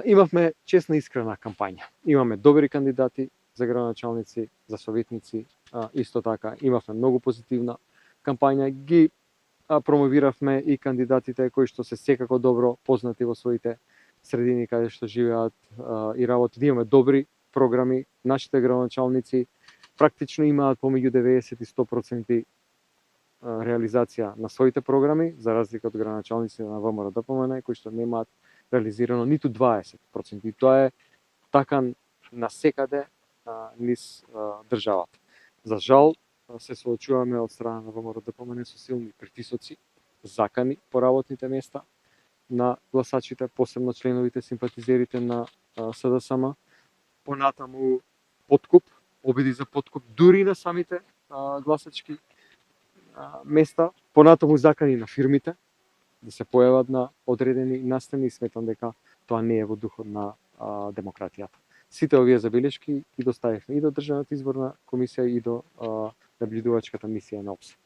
Имавме честна искрена кампања. Имаме добри кандидати за градоначалници, за советници, исто така имавме многу позитивна кампања. Ги промовиравме и кандидатите кои што се секако добро познати во своите средини каде што живеат и работат. Имаме добри програми. Нашите градоначалници практично имаат помеѓу 90 и 100% реализација на своите програми, за разлика од градоначалниците на ВМРО-ДПМН кои што немаат реализирано ниту 20%. И тоа е така насекаде низ државата. За жал, се соочуваме од страна на ВМРО-ДПМН со силни притисоци, закани по работните места на гласачите, посебно членовите, симпатизерите на СДСМ. Понатаму подкуп, обиди за подкуп дури на самите гласачки места, понатаму закани на фирмите да се појават на одредени настани и сметам дека тоа не е во духот на демократијата. Сите овие забелешки ги доставивме и до Државната изборна комисија и до набљудувачката мисија на ОПС.